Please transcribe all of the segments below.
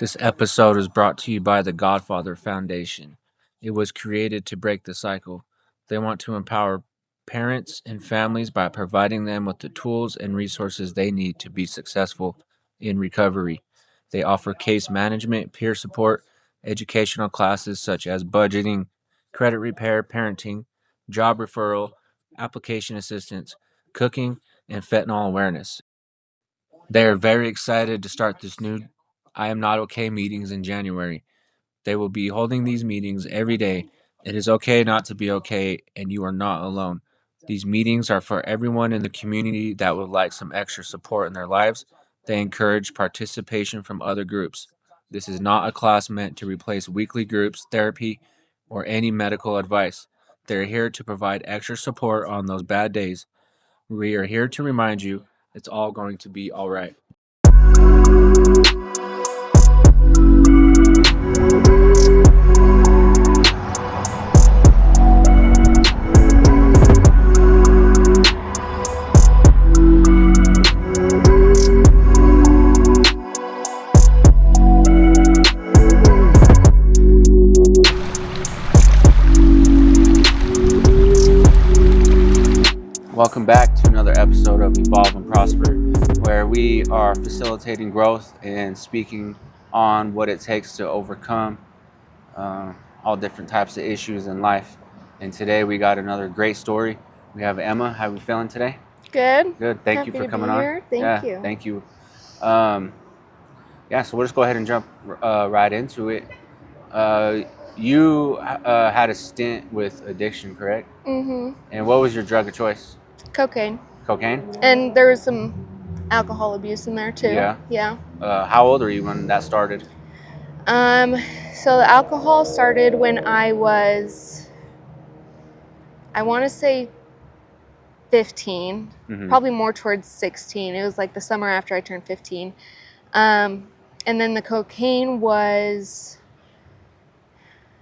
This episode is brought to you by the Godfather Foundation. It was created to break the cycle. They want to empower parents and families by providing them with the tools and resources they need to be successful in recovery. They offer case management, peer support, educational classes such as budgeting, credit repair, parenting, job referral, application assistance, cooking, and fentanyl awareness. They are very excited to start this new I Am Not Okay meetings in January. They will be holding these meetings every day. It is okay not to be okay, and you are not alone. These meetings are for everyone in the community that would like some extra support in their lives. They encourage participation from other groups. This is not a class meant to replace weekly groups, therapy, or any medical advice. They're here to provide extra support on those bad days. We are here to remind you it's all going to be all right. Welcome back to another episode of Evolve and Prosper, where we are facilitating growth and speaking on what it takes to overcome all different types of issues in life. And today we got another great story. We have Emma. How are we feeling today? Good. Good. Thank you for coming on. Here. Thank you. Thank you. So we'll just go ahead and jump right into it. You had a stint with addiction, correct? Mm-hmm. And what was your drug of choice? Cocaine. Cocaine? And there was some alcohol abuse in there too. Yeah. Yeah. How old were you when that started? So the alcohol started when I was, I want to say 15, probably more towards 16. It was like the summer after I turned 15. And then the cocaine was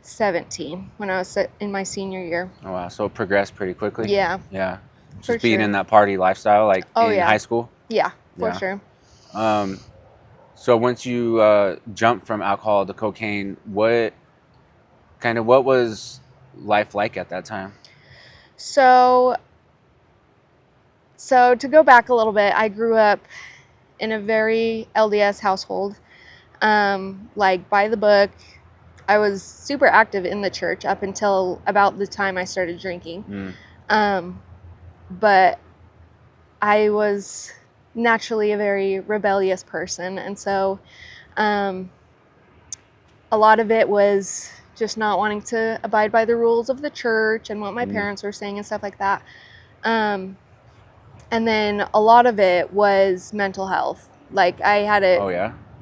17 when I was in my senior year. Oh, wow. So it progressed pretty quickly? Yeah. Yeah. For Just being sure. in that party lifestyle, like in yeah. high school? Yeah, for Yeah. sure. So once you jumped from alcohol to cocaine, what was life like at that time? So to go back a little bit, I grew up in a very LDS household, like by the book. I was super active in the church up until about the time I started drinking. But I was naturally a very rebellious person, and so a lot of it was just not wanting to abide by the rules of the church and what my parents were saying and stuff like that. And then a lot of it was mental health. Like I had it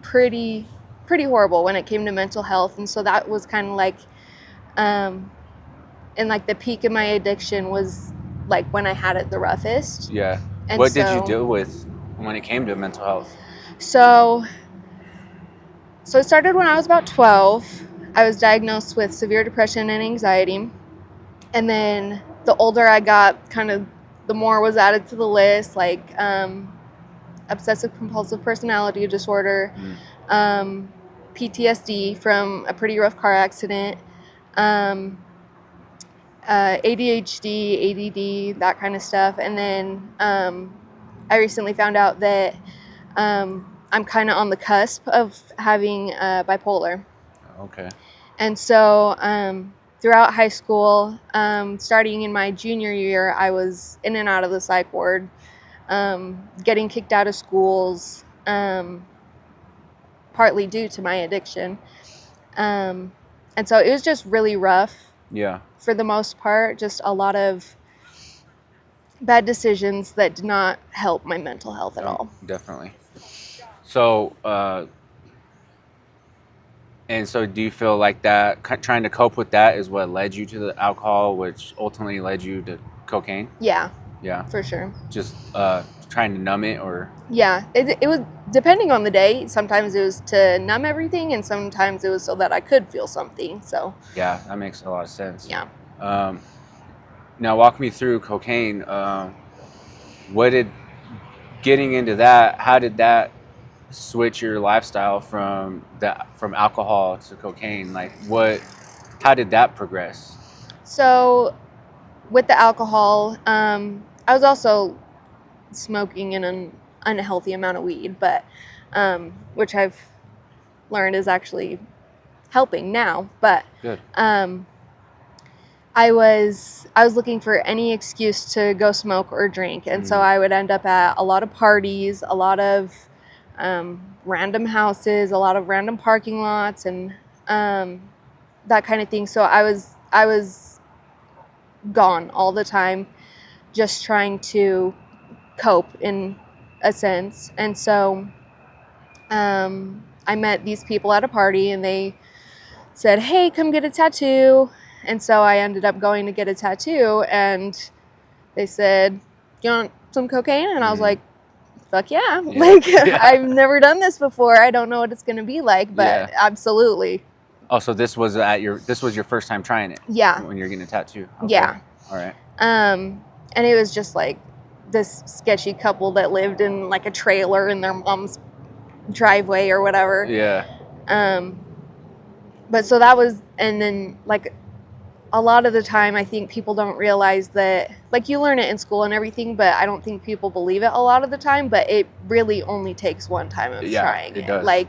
pretty horrible when it came to mental health, and so that was kind of like and like the peak of my addiction was like when I had it the roughest. Yeah. And what did you deal with when it came to mental health? So it started when I was about 12. I was diagnosed with severe depression and anxiety. And then the older I got, kind of the more was added to the list, like obsessive compulsive personality disorder, PTSD from a pretty rough car accident, ADHD, ADD, that kind of stuff. And then I recently found out that I'm kind of on the cusp of having bipolar. Okay. And so throughout high school, starting in my junior year, I was in and out of the psych ward, getting kicked out of schools, partly due to my addiction. And so it was just really rough. Yeah. For the most part, just a lot of bad decisions that did not help my mental health at all. Definitely. So, and so do you feel like that, trying to cope with that is what led you to the alcohol, which ultimately led you to cocaine? Yeah. Yeah. For sure. Just trying to numb it, or? Yeah. It was, depending on the day, sometimes it was to numb everything, and sometimes it was so that I could feel something, so. Yeah, that makes a lot of sense. Yeah. Now walk me through cocaine. Getting into that, how did that switch your lifestyle from alcohol to cocaine? Like, how did that progress? So with the alcohol, I was also smoking an unhealthy amount of weed, but which I've learned is actually helping now. But Good. I was looking for any excuse to go smoke or drink, and so I would end up at a lot of parties, a lot of random houses, a lot of random parking lots, and that kind of thing. So I was gone all the time, just trying to cope in a sense. And so I met these people at a party, and they said, "Hey, come get a tattoo." And so I ended up going to get a tattoo, and they said, "You want some cocaine?" And I was like, "Fuck yeah." Like, I've never done this before. I don't know what it's going to be like, but absolutely. Oh, so this was your first time trying it? Yeah. When you're getting a tattoo? Okay. Yeah. All right. And it was just like this sketchy couple that lived in like a trailer in their mom's driveway or whatever. Yeah. But so that was, and then like a lot of the time I think people don't realize that, like, you learn it in school and everything, but I don't think people believe it a lot of the time, but it really only takes one time of trying it. Does. Like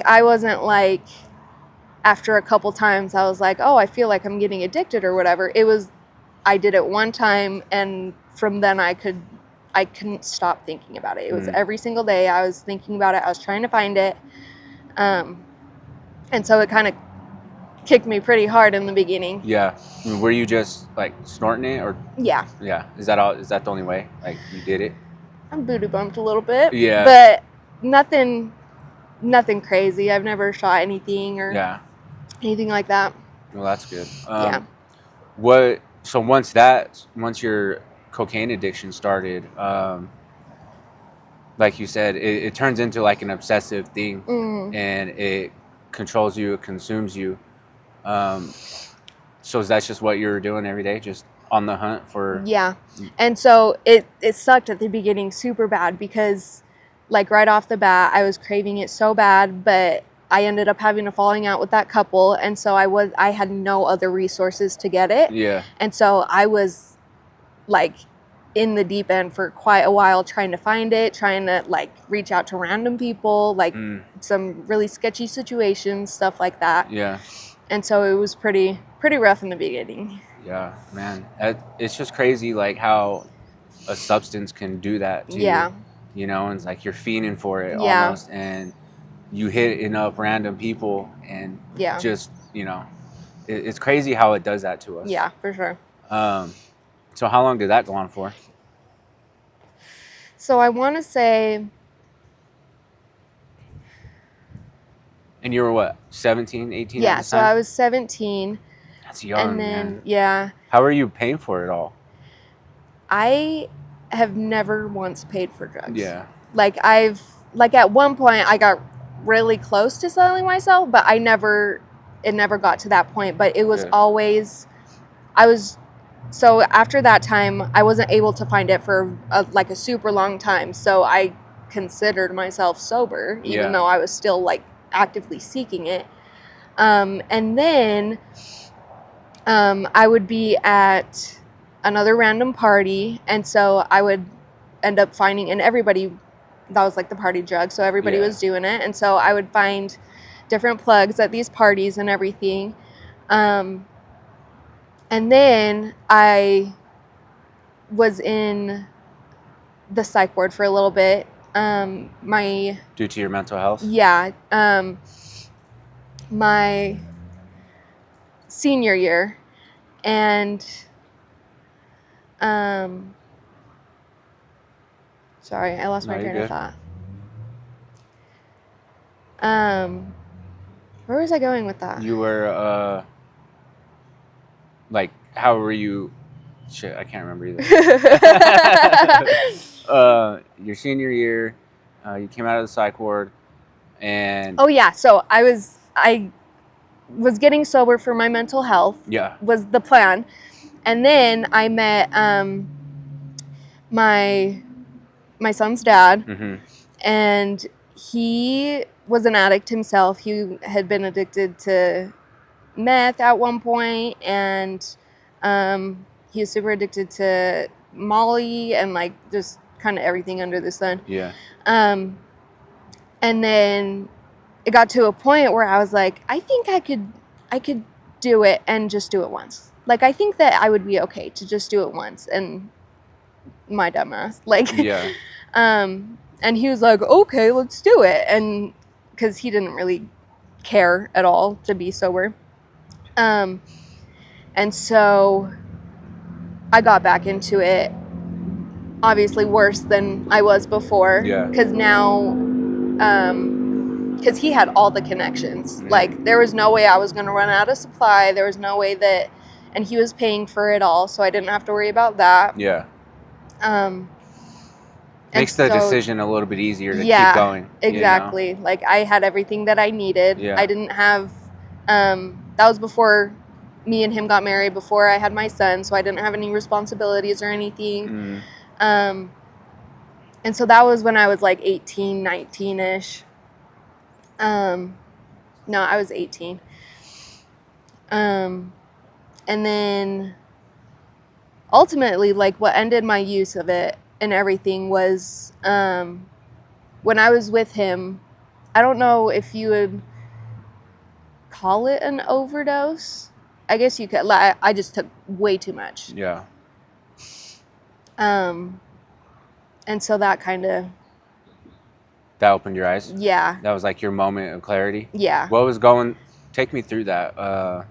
I wasn't like, after a couple times I was like, oh, I feel like I'm getting addicted or whatever. It was, I did it one time, and from then I couldn't stop thinking about it. It was every single day I was thinking about it. I was trying to find it. And so it kind of kicked me pretty hard in the beginning. Yeah. Were you just like snorting it, or? Yeah. Yeah. Is that the only way? Like, you did it? I'm booty bumped a little bit. Yeah. But nothing crazy. I've never shot anything or anything like that. Well, that's good. Yeah. So once your cocaine addiction started, like you said, it turns into like an obsessive thing, and it controls you, it consumes you. So that's just what you were doing every day, just on the hunt for... Yeah. And so it sucked at the beginning super bad, because like right off the bat I was craving it so bad, but I ended up having a falling out with that couple, and so I had no other resources to get it. Yeah. And so I was like in the deep end for quite a while, trying to find it, trying to like reach out to random people, like some really sketchy situations, stuff like that. Yeah. And so it was pretty rough in the beginning. Yeah, man. It's just crazy, like, how a substance can do that to you. You know, and it's like you're fiending for it almost, and you hit enough random people, and just, you know, it's crazy how it does that to us. Yeah, for sure. So how long did that go on for? So I want to say... And you were what, 17, 18 Yeah, at the so time? I was 17. That's young, and then, man. Yeah. How are you paying for it all? I have never once paid for drugs. Yeah. Like, at one point I got really close to selling myself, but it never got to that point. But it was always, so after that time, I wasn't able to find it for a super long time. So I considered myself sober, even though I was still like actively seeking it. And then I would be at another random party, and so I would end up finding, and everybody, that was like the party drug, so everybody was doing it, and so I would find different plugs at these parties and everything. And then I was in the psych ward for a little bit. Due to your mental health? Yeah. My senior year, and sorry, I lost my train of thought. Where was I going with that? You were like, how were you? Shit, I can't remember either. Your senior year, you came out of the psych ward, and... Oh yeah, so I was getting sober for my mental health. Yeah. Was the plan. And then I met my son's dad. And he was an addict himself. He had been addicted to meth at one point, and he was super addicted to Molly and like just kind of everything under the sun. Yeah. And then it got to a point where I was like, I think I could do it and just do it once. Like, I think that I would be okay to just do it once. And my dumbass, like, Yeah. and he was like, okay, let's do it. And because he didn't really care at all to be sober. And so I got back into it, obviously worse than I was before. Yeah. Because now, because he had all the connections. Like, there was no way I was going to run out of supply. There was no way that, and he was paying for it all, so I didn't have to worry about that. Yeah. Makes the decision a little bit easier to keep going. Exactly. You know? Like, I had everything that I needed. Yeah. I didn't have, that was before me and him got married, before I had my son, so I didn't have any responsibilities or anything. And so that was when I was like 18, 19-ish. No, I was 18. And then ultimately, like, what ended my use of it and everything was when I was with him. I don't know if you would call it an overdose. I guess you could. I just took way too much. Yeah. And so that kind of... That opened your eyes? Yeah. That was like your moment of clarity? Yeah. What was going... Take me through that.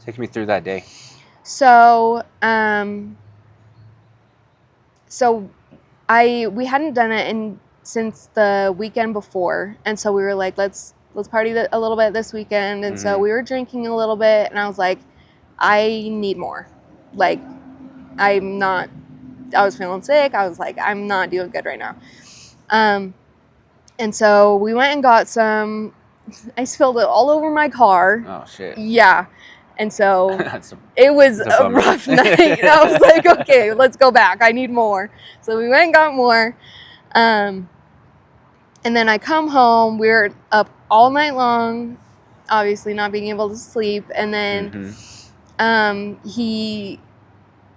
Take me through that day. So, we hadn't done it since the weekend before, and so we were like, let's party a little bit this weekend, and so we were drinking a little bit, and I was like, I need more. Like, I was feeling sick. I was like, I'm not doing good right now. And so we went and got some. I spilled it all over my car. Oh, shit. Yeah. And so it was a rough night. And I was like, okay, let's go back. I need more. So we went and got more. And then I come home. We were up all night long, obviously not being able to sleep. And then he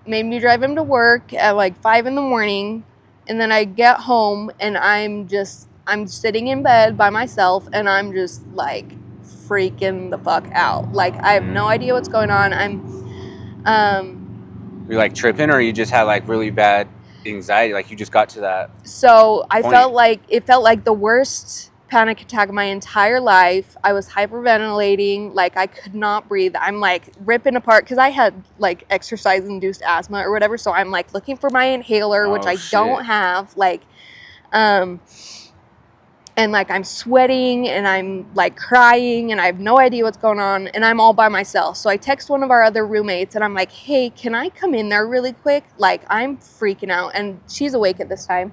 made me drive him to work at like 5 a.m. And then I get home and I'm sitting in bed by myself and I'm just like freaking the fuck out. Like, I have no idea what's going on. You're like tripping, or you just had like really bad anxiety? Like, you just got to that. So I felt like the worst panic attack of my entire life. I was hyperventilating. Like, I could not breathe. I'm like ripping apart because I had like exercise-induced asthma or whatever. So I'm like looking for my inhaler, which I don't have. Like, and like I'm sweating and I'm like crying and I have no idea what's going on and I'm all by myself. So I text one of our other roommates and I'm like, hey, can I come in there really quick? Like, I'm freaking out. And she's awake at this time.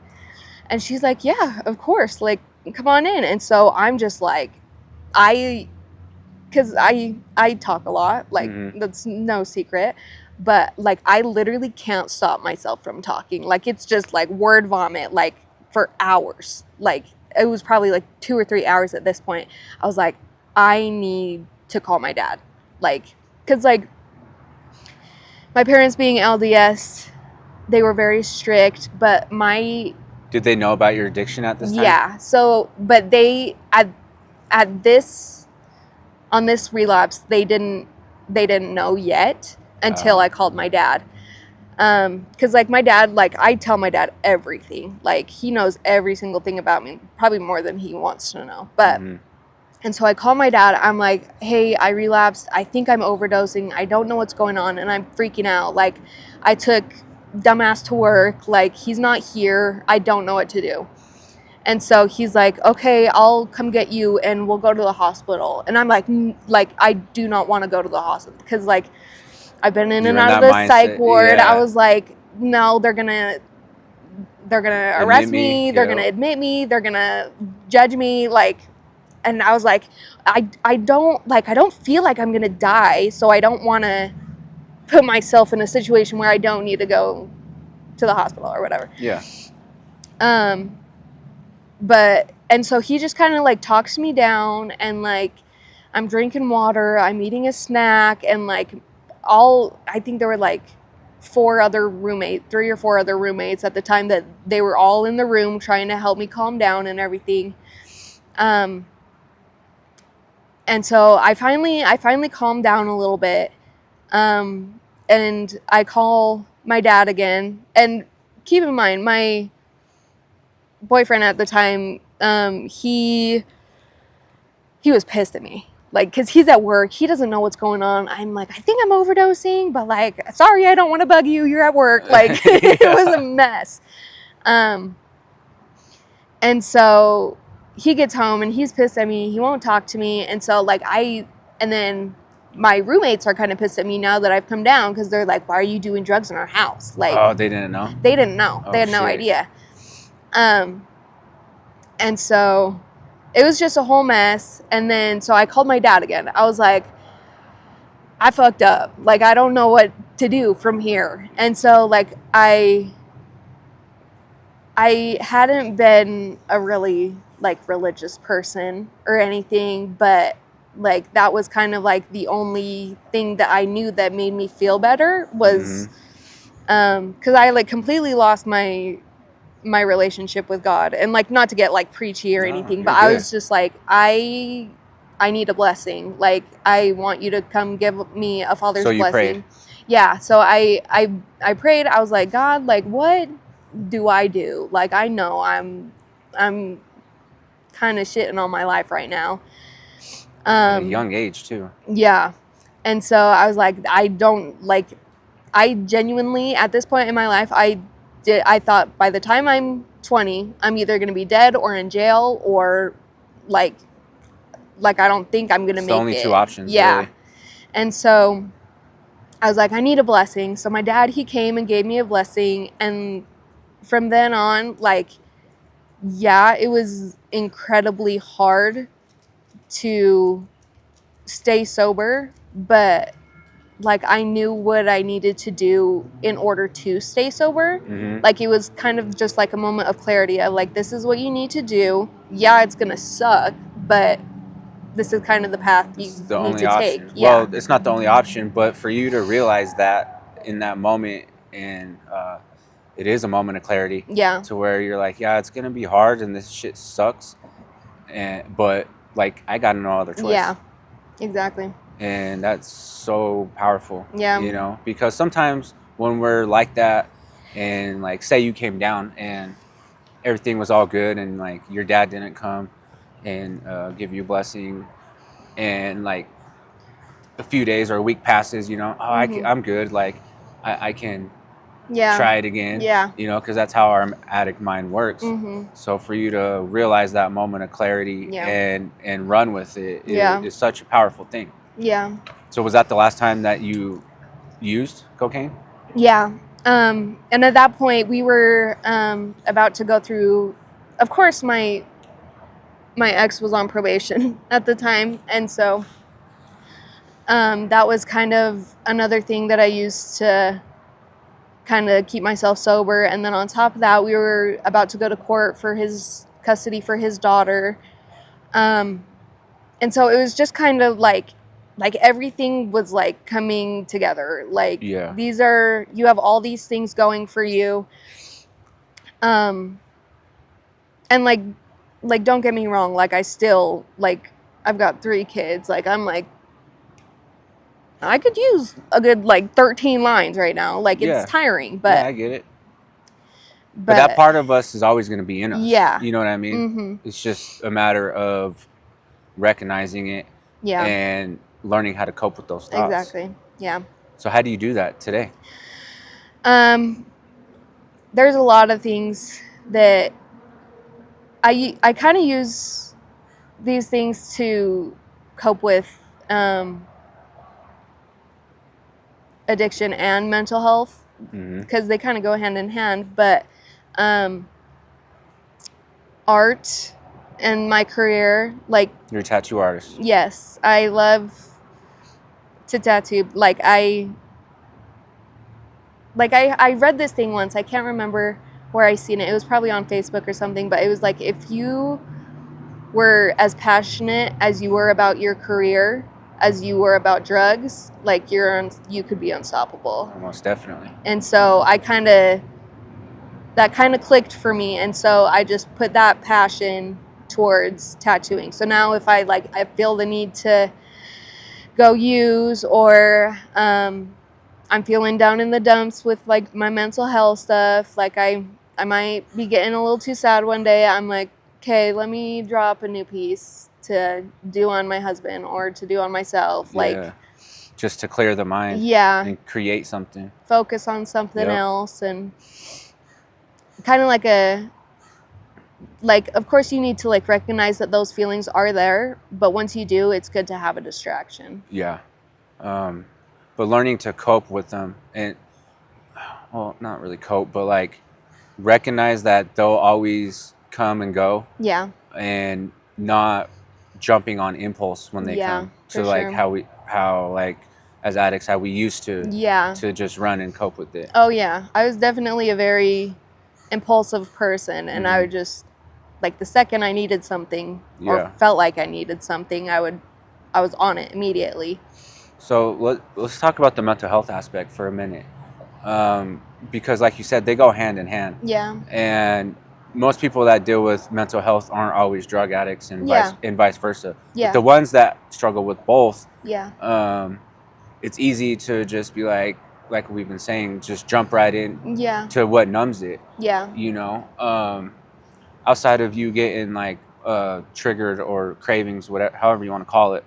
And she's like, yeah, of course. Like, come on in. And so I'm just like, because I talk a lot. Like, that's no secret. But like, I literally can't stop myself from talking. Like, it's just like word vomit, like for hours. Like, it was probably like 2 or 3 hours at this point. I was like, I need to call my dad. Like, because like my parents being LDS, they were very strict, but Did they know about your addiction at this time? Yeah. So, but they, on this relapse, they didn't know yet until I called my dad. Because like my dad, like I tell my dad everything. Like, he knows every single thing about me, probably more than he wants to know. But and so I call my dad. I'm like, hey, I relapsed. I think I'm overdosing. I don't know what's going on, and I'm freaking out. Like, I took dumbass to work. Like, he's not here. I don't know what to do. And so he's like, okay, I'll come get you, and we'll go to the hospital. And I'm like, I do not want to go to the hospital because like, I've been in and out of the psych ward. Yeah. I was like, no, they're gonna arrest me. They're gonna admit me. They're gonna judge me. Like, and I was like, I don't feel like I'm gonna die, so I don't want to put myself in a situation where I don't need to go to the hospital or whatever. Yeah. And so he just kind of like talks me down, and like I'm drinking water, I'm eating a snack, and like I think there were like 3 or 4 other roommates at the time, that they were all in the room trying to help me calm down and everything. And so I finally calmed down a little bit. And I call my dad again, and keep in mind, my boyfriend at the time, he was pissed at me, like, because he's at work, he doesn't know what's going on. I'm like, I think I'm overdosing, but like, sorry, I don't want to bug you, you're at work. Like, it was a mess. And so he gets home and he's pissed at me, he won't talk to me. And so like and then my roommates are kind of pissed at me now that I've come down, because they're like, why are you doing drugs in our house? Like, Oh, they didn't know? They didn't know. Oh, they had no shit. idea. And so it was just a whole mess. And then so I called my dad again. I was like, I fucked up. Like, I don't know what to do from here. And so like I hadn't been a really like religious person or anything, but like that was kind of like the only thing that I knew that made me feel better was because I like completely lost my relationship with God. And like, not to get like preachy or anything, but I was just like, I need a blessing. Like, I want you to come give me a father's blessing. So you prayed? Yeah. So I prayed. I was like, God, like, what do I do? Like, I know I'm kind of shitting on my life right now. At a young age too. Yeah. And so I was like, I genuinely, at this point in my life, I thought by the time I'm 20, I'm either going to be dead or in jail, or like I don't think I'm going to make it. It's the only 2 options. Yeah. Really. And so I was like, I need a blessing. So my dad, he came and gave me a blessing. And from then on, like, yeah, it was incredibly hard to stay sober, but like, I knew what I needed to do in order to stay sober. Mm-hmm. Like, it was kind of just like a moment of clarity of like, this is what you need to do. Yeah, it's gonna suck, but this is kind of the path you need to take. Yeah. Well, it's not the only option, but for you to realize that in that moment, and it is a moment of clarity. Yeah. To where you're like, yeah, it's gonna be hard and this shit sucks, but like, I got no other choice. Yeah, exactly. And that's so powerful. Yeah. You know, because sometimes when we're like that, and like, say you came down and everything was all good, and like your dad didn't come and give you a blessing, and like a few days or a week passes, you know, I'm good, like I can try it again. Yeah. You know, because that's how our addict mind works. Mm-hmm. So for you to realize that moment of clarity and run with it is such a powerful thing. Yeah. So was that the last time that you used cocaine? Yeah. And at that point, we were about to go through, of course, my ex was on probation at the time. And so that was kind of another thing that I used to kind of keep myself sober. And then on top of that, we were about to go to court for his custody for his daughter. And so it was just kind of like everything was like coming together. Like, you have all these things going for you. And like, don't get me wrong. Like, I still, like, I've got 3 kids. Like, I'm like, I could use a good, like, 13 lines right now. Like, it's tiring, but. Yeah, I get it. But that part of us is always going to be in us. Yeah. You know what I mean? Mm-hmm. It's just a matter of recognizing it. Yeah. And learning how to cope with those thoughts. Exactly. Yeah. So how do you do that today? There's a lot of things that I kind of use these things to cope with addiction and mental health, because they kind of go hand in hand. But art and my career, like, you're a tattoo artist. Yes, I love to tattoo. I read this thing once. I can't remember where I seen it. It was probably on Facebook or something, but it was like, if you were as passionate as you were about your career as you were about drugs, like you could be unstoppable. Most definitely. And so that kind of clicked for me, and so I just put that passion towards tattooing. So now if I feel the need to go use, or I'm feeling down in the dumps with like my mental health stuff, like I might be getting a little too sad one day, I'm like, okay, let me drop a new piece to do on my husband or to do on myself. Like, just to clear the mind. Yeah. And create something. Focus on something else. And kind of like, of course you need to like recognize that those feelings are there, but once you do, it's good to have a distraction. Yeah. But learning to cope with them, and, well, not really cope, but like recognize that they'll always come and go. Yeah. And not jumping on impulse when they come. So like how like as addicts, how we used to to just run and cope with it. Oh yeah. I was definitely a very impulsive person, and I would just, like, the second I needed something or felt like I needed something, I was on it immediately. So let's talk about the mental health aspect for a minute. Because like you said, they go hand in hand. Yeah. And most people that deal with mental health aren't always drug addicts, and vice versa. Yeah. But the ones that struggle with both, it's easy to just be like we've been saying, just jump right in to what numbs it. Yeah. You know, outside of you getting like triggered or cravings, whatever, however you want to call it,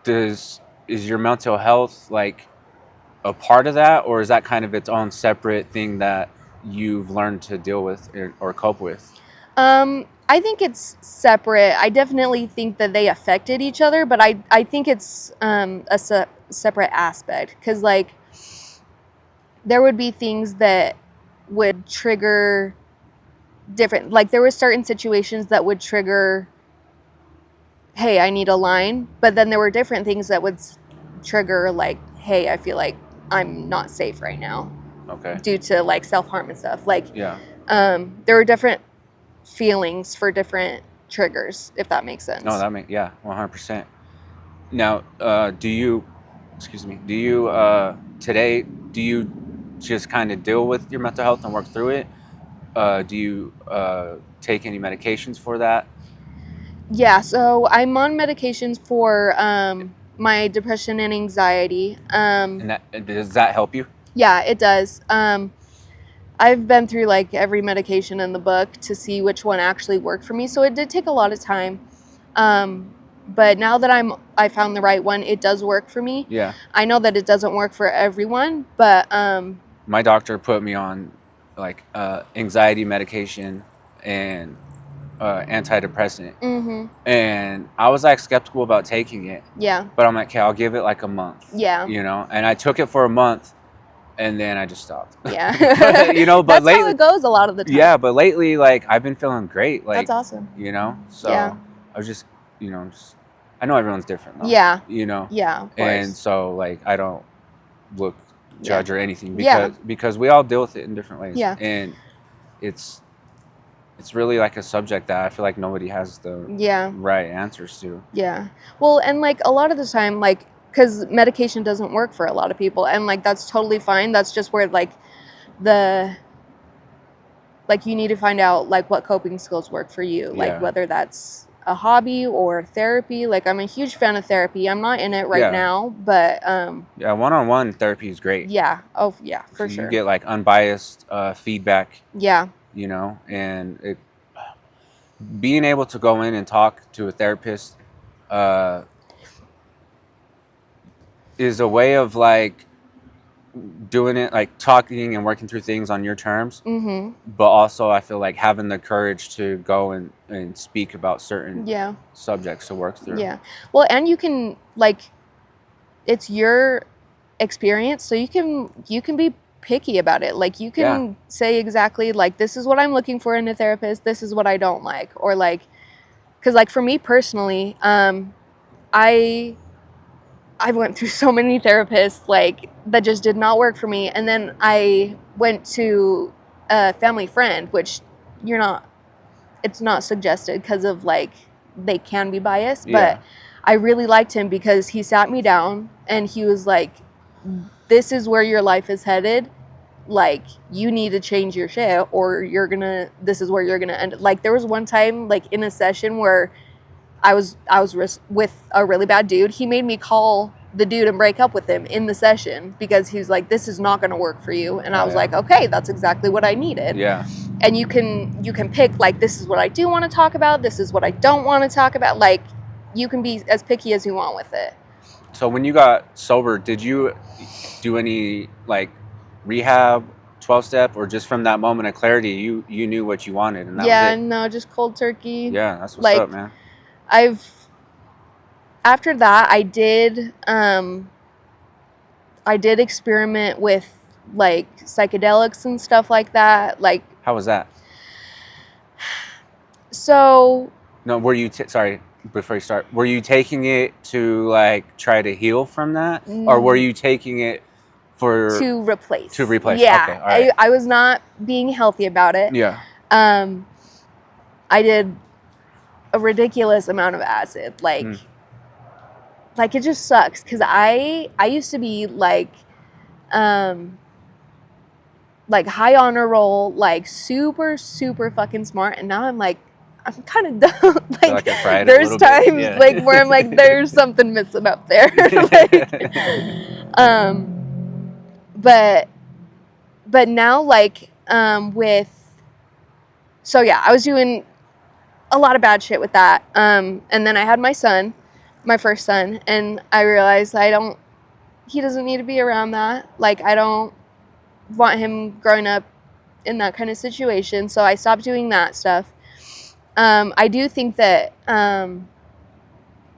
is your mental health like a part of that, or is that kind of its own separate thing that you've learned to deal with or cope with? I think it's separate. I definitely think that they affected each other, but I think it's a separate aspect, because like there would be things that would trigger different, like there were certain situations that would trigger, hey, I need a line, but then there were different things that would trigger like, hey, I feel like I'm not safe right now. Okay. Due to like self-harm and stuff. Like, yeah. There were different feelings for different triggers, if that makes sense. No, that makes, 100%. Now, do you today, do you just kind of deal with your mental health and work through it? Do you take any medications for that? Yeah, so I'm on medications for my depression and anxiety. And does that help you? Yeah, it does. I've been through like every medication in the book to see which one actually worked for me. So it did take a lot of time. But now that I found the right one, it does work for me. Yeah. I know that it doesn't work for everyone, but my doctor put me on like anxiety medication and antidepressant. Mm-hmm. And I was like skeptical about taking it. Yeah. But I'm like, okay, I'll give it like a month. Yeah. You know, and I took it for a month, and then I just stopped. Yeah. But, you know, but that's lately, how it goes a lot of the time. Yeah, but lately, like I've been feeling great. Like that's awesome. You know, so yeah. I was just, you know, I know everyone's different though. Yeah. You know. Yeah. Of course. And so like I don't judge or anything, because we all deal with it in different ways. Yeah. And it's really like a subject that I feel like nobody has the right answers to. Yeah. Well, and like a lot of the time, like, because medication doesn't work for a lot of people, and like that's totally fine. That's just where like you need to find out like what coping skills work for you, like whether that's a hobby or therapy. Like I'm a huge fan of therapy. I'm not in it right now, but one-on-one therapy is great. Yeah. Oh yeah, for sure. You get like unbiased feedback. Yeah. You know, and being able to go in and talk to a therapist is a way of like doing it, like talking and working through things on your terms. Mm-hmm. But also I feel like having the courage to go and speak about certain subjects to work through. Yeah. Well, and you can like, it's your experience, so you can be picky about it. Like you can say exactly like, this is what I'm looking for in a therapist, this is what I don't like, or like, because like for me personally, I I went through so many therapists, like, that just did not work for me. And then I went to a family friend, which it's not suggested because of, like, they can be biased, but Yeah. I really liked him because he sat me down and he was like, this is where your life is headed. Like, you need to change your shit or this is where you're gonna end. Like, there was one time, like, in a session where I was with a really bad dude. He made me call the dude and break up with him in the session because he was like, this is not going to work for you. And I was like, okay, that's exactly what I needed. Yeah. And you can pick, like, this is what I do want to talk about, this is what I don't want to talk about. Like, you can be as picky as you want with it. So when you got sober, did you do any, like, rehab, 12-step, or just from that moment of clarity you knew what you wanted and that was it? No, just cold turkey. Yeah, that's what's like, up, man. After that, I did experiment with, like, psychedelics and stuff like that. Like, How was that? So No, were you sorry, before you start, were you taking it to, like, try to heal from that, or were you taking it to replace? Yeah. Okay, all right. I was not being healthy about it. Yeah. I did a ridiculous amount of acid. Like, it just sucks because I used to be like high honor roll, like, super super fucking smart, and now I'm kind of dumb. Like there's times like where I'm like, there's something missing up there. Like, but now, like, I was doing a lot of bad shit with that. And then I had my first son, and I realized he doesn't need to be around that. Like, I don't want him growing up in that kind of situation. So I stopped doing that stuff. I do think that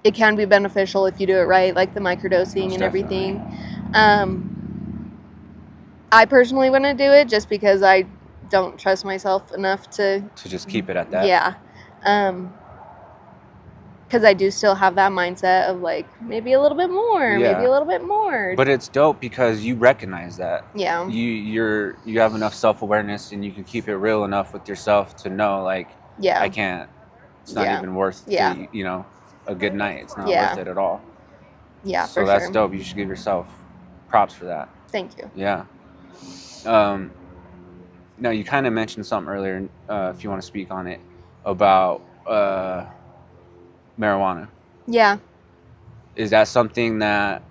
it can be beneficial if you do it right, like the microdosing and everything. I personally wouldn't do it just because I don't trust myself enough to just keep it at that. Yeah. Because I do still have that mindset of, like, maybe a little bit more, maybe a little bit more. But it's dope because you recognize that. Yeah. You have enough self-awareness, and you can keep it real enough with yourself to know, like, I can't. It's not even worth the, a good night. It's not worth it at all. Yeah, so that's dope. You should give yourself props for that. Thank you. Yeah. Now, you kind of mentioned something earlier, if you want to speak on it, about marijuana. Yeah. Is that something that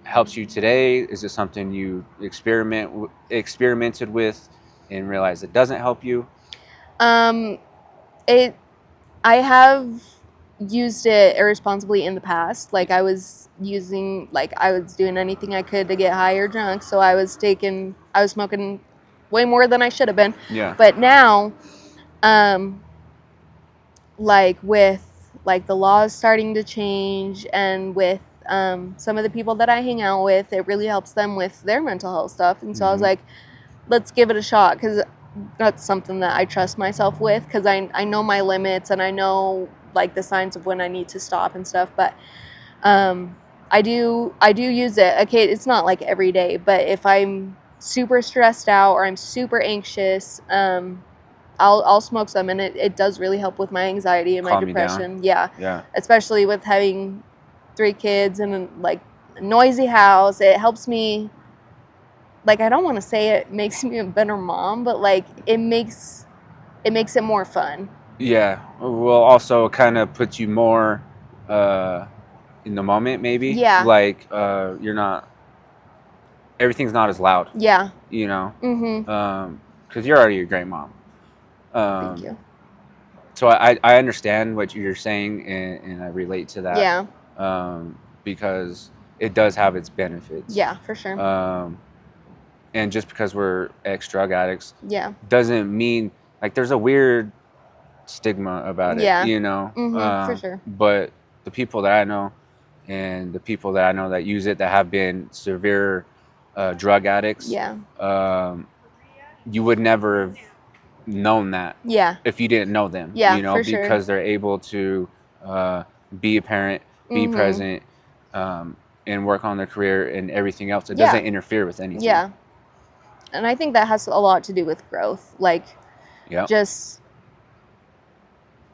helps you today? Is it something you experimented with and realized it doesn't help you? I have used it irresponsibly in the past. Like, I was doing anything I could to get high or drunk. So I was smoking way more than I should have been. Yeah. But now, like, with, like, the laws starting to change, and with some of the people that I hang out with, it really helps them with their mental health stuff. And so I was like, let's give it a shot, because that's something that I trust myself with, because I know my limits, and I know, like, the signs of when I need to stop and stuff. But I do use it. Okay, it's not like every day, but if I'm super stressed out or I'm super anxious, I'll smoke some, and it does really help with my anxiety and my depression. Yeah. Especially with having 3 kids and, like, a noisy house. It helps me. Like, I don't want to say it makes me a better mom, but, like, it makes it more fun. Yeah. Well, also kind of puts you more in the moment, maybe. Yeah. Like, you're not. Everything's not as loud. Yeah. You know. Because you're already a great mom. Thank you. So I understand what you're saying, and I relate to that. Yeah. Because it does have its benefits. Yeah, for sure. And just because we're ex-drug addicts, doesn't mean, like, there's a weird stigma about it. Yeah. You know. For sure. But the people that I know, and the people that I know that use it, that have been severe drug addicts, you would never have known that if you didn't know them. Yeah, you know, for sure. because they're able to be a parent, be present, and work on their career and everything else. It Yeah. doesn't interfere with anything. Yeah. And I think that has a lot to do with growth. Like, Yep. just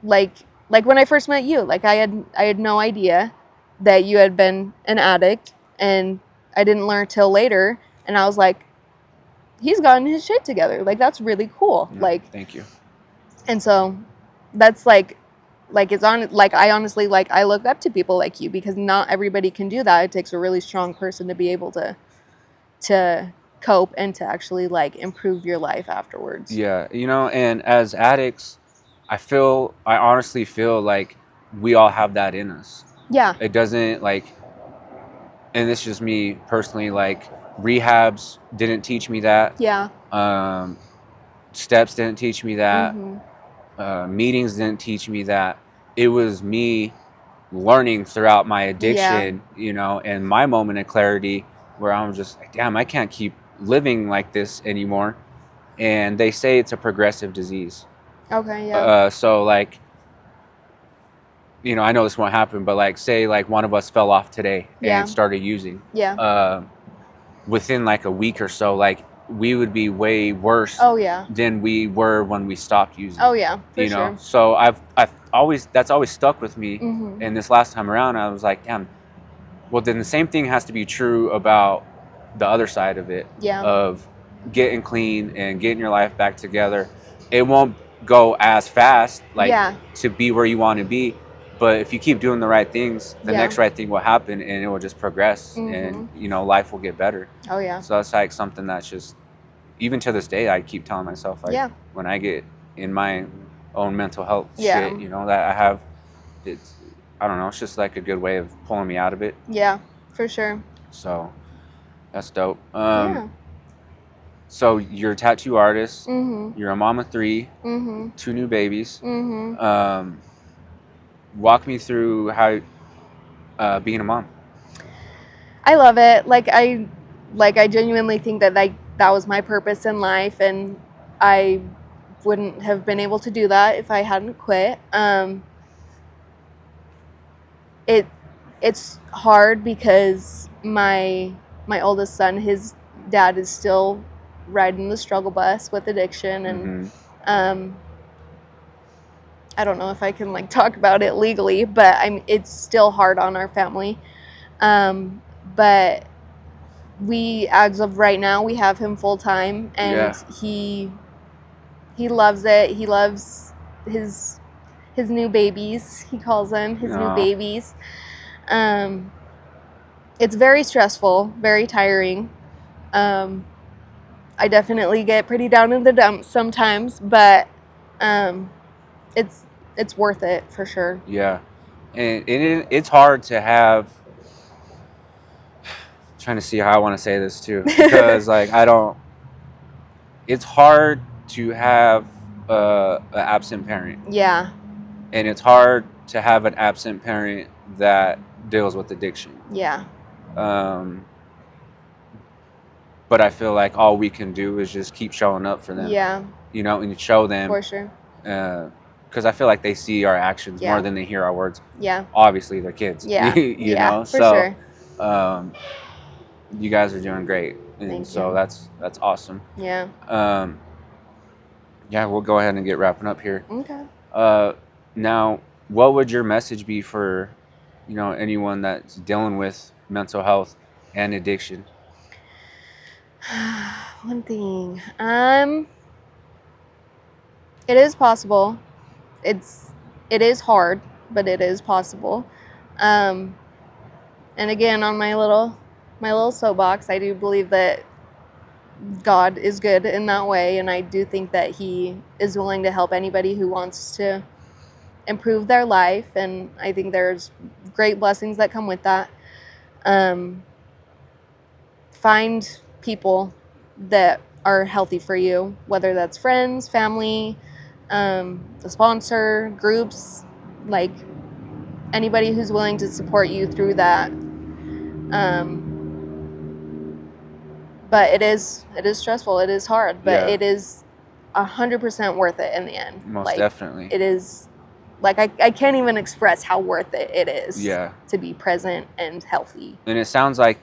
like when I first met you, like I had no idea that you had been an addict, and I didn't learn till later, and I was like, he's gotten his shit together. Like, that's really cool. Yeah, Like, thank you. and so that's like it's on, like, I honestly, like, I look up to people like you, because not everybody can do that. It takes a really strong person to be able to cope and to actually, like, improve your life afterwards. Yeah, you know, and as addicts, I honestly feel like we all have that in us. Yeah. It doesn't, like, and this is just me personally, like, rehabs didn't teach me that. Yeah. Steps didn't teach me that. Mm-hmm. Meetings didn't teach me that. It was me learning throughout my addiction, you know, and my moment of clarity where I'm just like, damn, I can't keep living like this anymore. And they say it's a progressive disease. Okay, yeah. So, like, you know, I know this won't happen, but, like, say, like, one of us fell off today Yeah. and started using. Yeah. Within, like, a week or so, like, we would be way worse Oh, yeah. than we were when we stopped using. Oh, yeah, for you know? sure. So that's always stuck with me. Mm-hmm. And this last time around, I was like, damn, well, then the same thing has to be true about the other side of it. Yeah. Of getting clean and getting your life back together. It won't go as fast, like, Yeah. to be where you want to be. But if you keep doing the right things, the Yeah. next right thing will happen, and it will just progress, Mhm. and, you know, life will get better. Oh, yeah. So that's, like, something that's just, even to this day, I keep telling myself, like, Yeah. when I get in my own mental health Yeah. shit, you know, that I have, it's, I don't know, it's just, like, a good way of pulling me out of it. Yeah, for sure. So that's dope. Yeah. So you're a tattoo artist. Mm-hmm. You're a mom of 3, Mm-hmm. 2 new babies. Mm-hmm. Walk me through how being a mom. I love it. Like, I genuinely think that, like, that was my purpose in life, and I wouldn't have been able to do that if I hadn't quit. It's hard because my oldest son, his dad is still riding the struggle bus with addiction, and I don't know if I can, like, talk about it legally, but it's still hard on our family. But we, as of right now, we have him full time, and he loves it. He loves his new babies. He calls them his new babies. It's very stressful, very tiring. I definitely get pretty down in the dumps sometimes, but it's worth it for sure. Yeah, and it's hard to have. Trying to see how I want to say this too, because like it's hard to have an absent parent. Yeah. And it's hard to have an absent parent that deals with addiction. Yeah. But I feel like all we can do is just keep showing up for them. Yeah. You know, and show them. For sure. Because I feel like they see our actions more than they hear our words. Yeah. Obviously, they're kids. Yeah. you know, for sure. You guys are doing great, and Thank so you. that's awesome. Yeah. Yeah, we'll go ahead and get wrapping up here. Okay. Now, what would your message be for, you know, anyone that's dealing with mental health and addiction? One thing. It is possible. It is hard, but it is possible. And again, on my little soapbox, I do believe that God is good in that way, and I do think that He is willing to help anybody who wants to improve their life, and I think there's great blessings that come with that. Find people that are healthy for you, whether that's friends, family, a sponsor, groups, like anybody who's willing to support you through that. But it is stressful. It is hard, but it is 100% worth it in the end. Most definitely. It is like I can't even express how worth it is Yeah. to be present and healthy. And it sounds like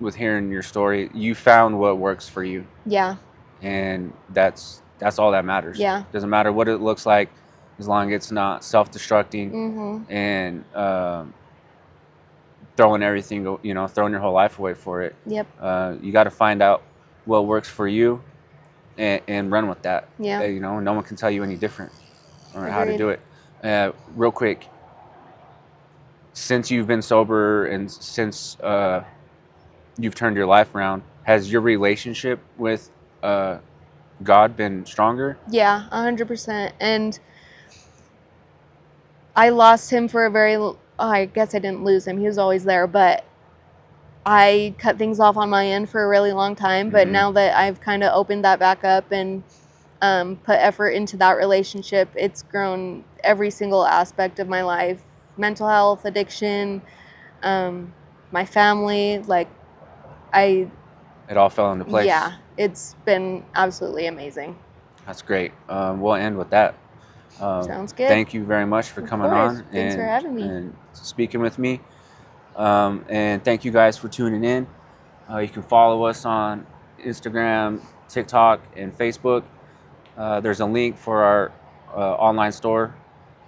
with hearing your story, you found what works for you, Yeah. and that's all that matters. Yeah. Doesn't matter what it looks like, as long as it's not self-destructing Mm-hmm. and throwing everything, throwing your whole life away for it. Yep. You got to find out what works for you and run with that. Yeah. No one can tell you any different or how to Agreed. do it. Real quick, since you've been sober and since you've turned your life around, has your relationship with God been stronger? Yeah, 100%. And I lost him for I guess I didn't lose him. He was always there, but I cut things off on my end for a really long time. But Mhm. now that I've kind of opened that back up and put effort into that relationship, it's grown every single aspect of my life: mental health, addiction, my family. Like, It all fell into place. yeah, it's been absolutely amazing. That's great. We'll end with that. Sounds good. Thank you very much for Of coming course. on Thanks for having me. and speaking with me. And thank you guys for tuning in. You can follow us on Instagram, TikTok, and Facebook. There's a link for our online store,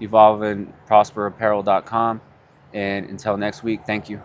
evolveandprosperapparel.com. And until next week, thank you.